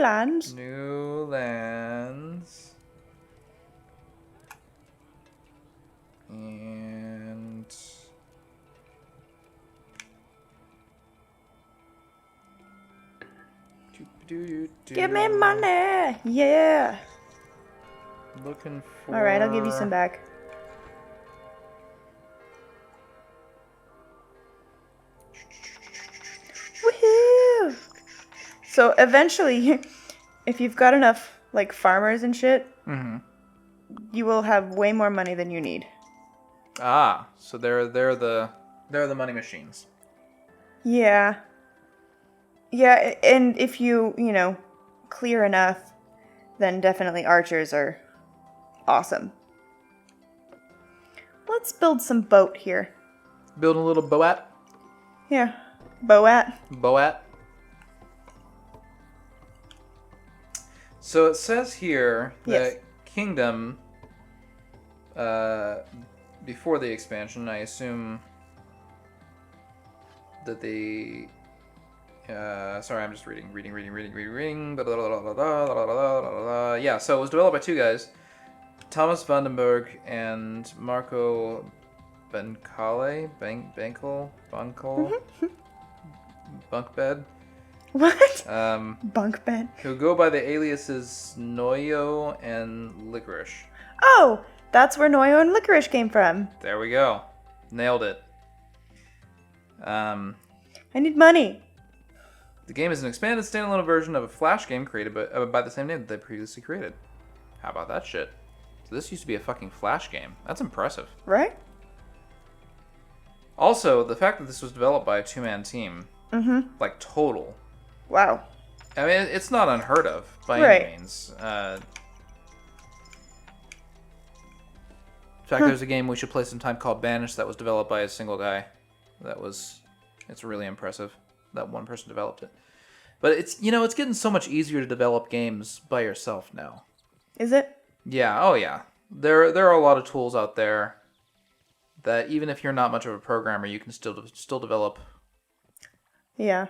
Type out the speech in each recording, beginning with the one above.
lands. New lands. And... Give me money. Yeah. Looking for... All right, I'll give you some back. Woohoo! So eventually, if you've got enough like farmers and shit, you will have way more money than you need. Ah, so they're the money machines. Yeah. Yeah, and if you clear enough, then definitely archers are awesome. Let's build some boat here. Build a little boat. Yeah. Boat. Boat. So it says here that Yes. Kingdom, before the expansion, I assume that they... sorry, I'm just reading. Yeah, so it was developed by two guys, Thomas Vandenberg and Marco Bencale, Bunkbed. What? Bunk bed. Who go by the aliases Noyo and Licorice. Oh, that's where Noyo and Licorice came from. There we go. Nailed it. I need money. The game is an expanded standalone version of a Flash game created by the same name that they previously created. How about that shit? So this used to be a fucking Flash game. That's impressive. Right? Also, the fact that this was developed by a two-man team, like total. Wow. I mean, it's not unheard of by Right. any means. In fact, there's a game we should play sometime called Banished that was developed by a single guy. It's really impressive that one person developed it. But it's getting so much easier to develop games by yourself now. Is it? Yeah, oh yeah. There are a lot of tools out there that even if you're not much of a programmer, you can still develop. Yeah.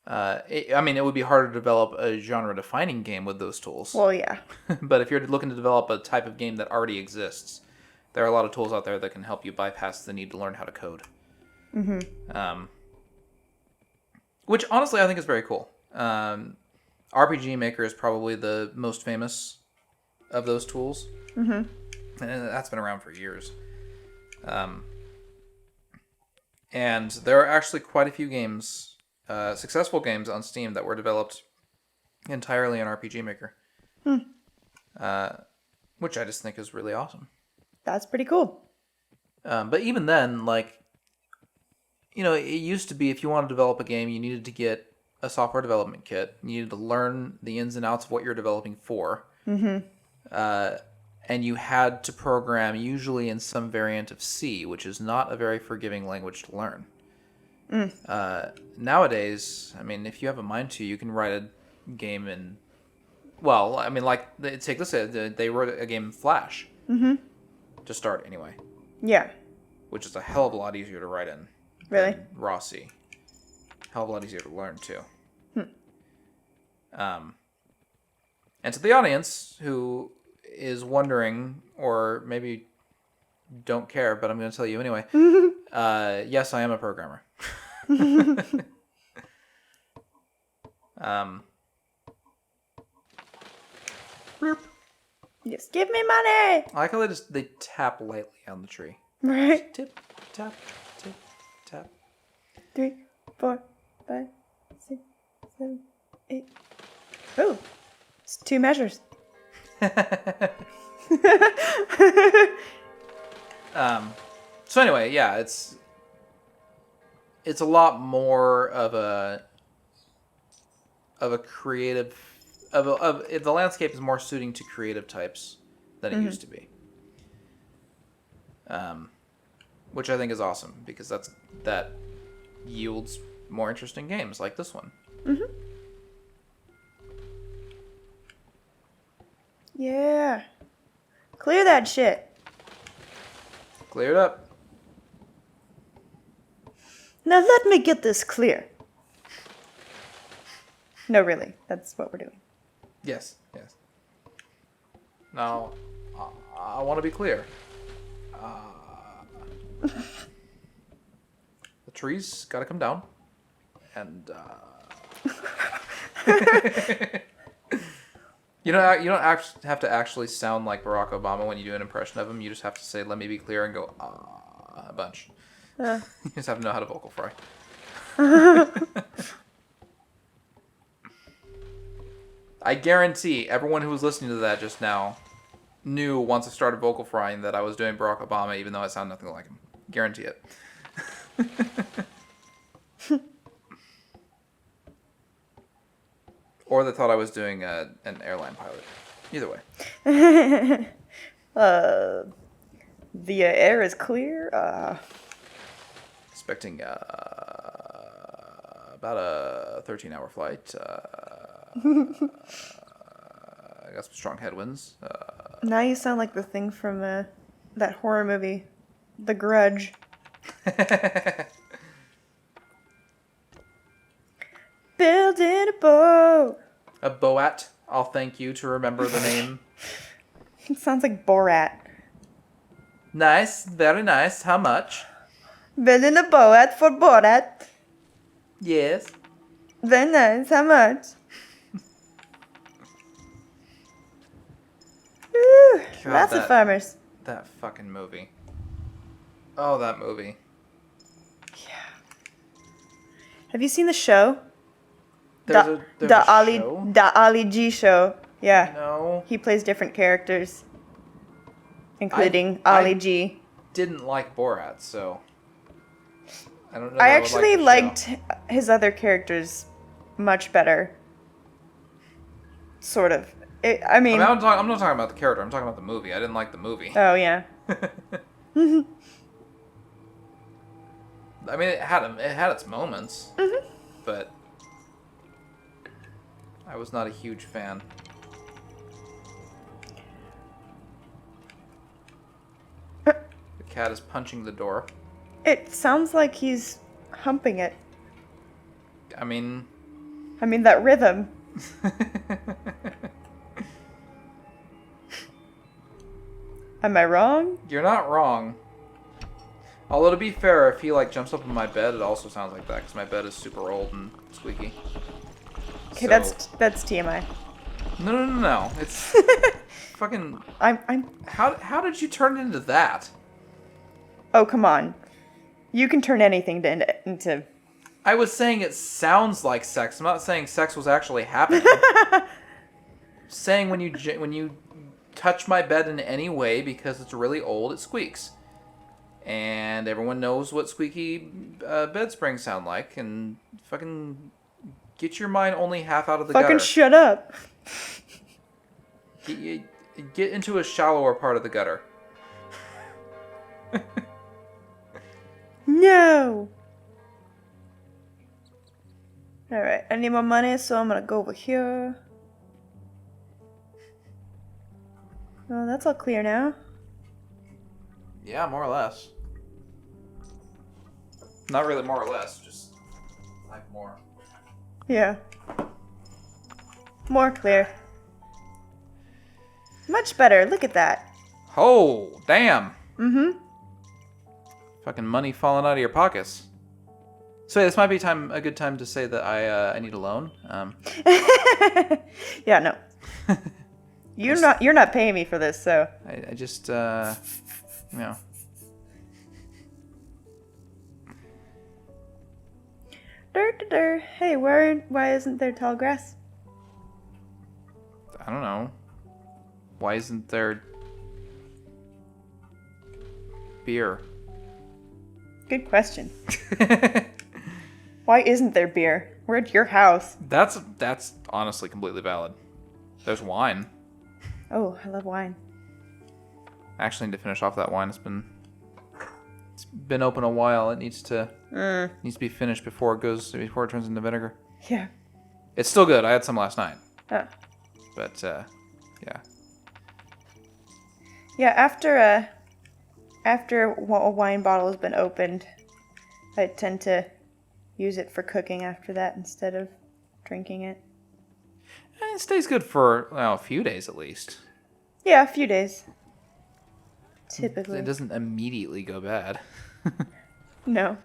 It would be harder to develop a genre-defining game with those tools. Well, yeah. But if you're looking to develop a type of game that already exists, there are a lot of tools out there that can help you bypass the need to learn how to code. Which honestly I think is very cool. RPG Maker is probably the most famous of those tools. And that's been around for years. And there are actually quite a few games, successful games on Steam that were developed entirely in RPG Maker. Which I just think is really awesome. That's pretty cool. But even then, it used to be if you wanted to develop a game, you needed to get a software development kit. You needed to learn the ins and outs of what you're developing for. And you had to program usually in some variant of C, which is not a very forgiving language to learn. Nowadays, if you have a mind to, you can write a game in... Well, take this, they wrote a game in Flash. To start, anyway. Yeah. Which is a hell of a lot easier to write in. Really? Raw C. Hell of a lot easier to learn, too. And to the audience who is wondering, or maybe don't care, but I'm going to tell you anyway. Yes, I am a programmer. Just give me money. I like how they tap lightly on the tree. Right. Tip, tap, tip, tap. 3, 4, 5, 6, 7, 8. Oh, it's 2 measures. So anyway, yeah, it's a lot more of a creative the landscape is more suiting to creative types than it used to be. Which I think is awesome because that yields more interesting games like this one. Yeah. Clear that shit. Cleared up. Now let me get this clear. No, really. That's what we're doing. Yes, yes. Now, I want to be clear. The trees got to come down, and you don't have to actually sound like Barack Obama when you do an impression of him. You just have to say, "Let me be clear," and go a bunch. You just have to know how to vocal fry. I guarantee everyone who was listening to that just now knew once I started vocal frying that I was doing Barack Obama, even though I sound nothing like him. Guarantee it. Or they thought I was doing an airline pilot. Either way. The air is clear. Expecting about a 13-hour flight. I got some strong headwinds. Now you sound like the thing from that horror movie, The Grudge. Building a boat. A Boat. I'll thank you to remember the name. It sounds like Borat. Nice. Very nice. How much? Building a boat for Borat. Yes. Very nice. How much? Woo, God, lots of farmers. That fucking movie. Oh, that movie. Yeah. Have you seen the show? There's a show? The Ali G show. Yeah. No. He plays different characters, including Ali G. Didn't like Borat, so I don't know. I that would actually like the show. liked his other characters much better. Sort of. I mean, I'm not talking about the character. I'm talking about the movie. I didn't like the movie. oh yeah. I mean, it had its moments, but I was not a huge fan. The cat is punching the door. It sounds like he's humping it. I mean, that rhythm. Am I wrong? You're not wrong. Although, to be fair, if he jumps up in my bed, it also sounds like that because my bed is super old and squeaky. Okay, So- that's TMI. No. It's fucking. I'm. How did you turn into that? Oh, come on. You can turn anything into. I was saying it sounds like sex. I'm not saying sex was actually happening. Saying when you touch my bed in any way because it's really old, it squeaks. And everyone knows what squeaky bed springs sound like. And fucking get your mind only half out of the Fucking gutter. shut up. Get into a shallower part of the gutter. No. Alright, I need more money, so I'm gonna go over here. Oh, that's all clear now. Yeah, more or less. Not really more or less, just like more. Yeah. More clear. Much better, look at that. Oh, damn. Mm-hmm. Fucking money falling out of your pockets. So yeah, this might be a good time to say that I need a loan. Yeah, no. You're not paying me for this, so. I just Hey, why isn't there tall grass? I don't know. Why isn't there beer? Good question. Why isn't there beer? We're at your house. That's honestly completely valid. There's wine. Oh, I love wine. I actually need to finish off that wine. It's been open a while. It needs to be finished before it turns into vinegar. Yeah. It's still good. I had some last night. Oh. But yeah. Yeah, after a wine bottle has been opened, I tend to use it for cooking after that instead of drinking it. It stays good for a few days at least. Yeah, a few days. Typically. It doesn't immediately go bad. No.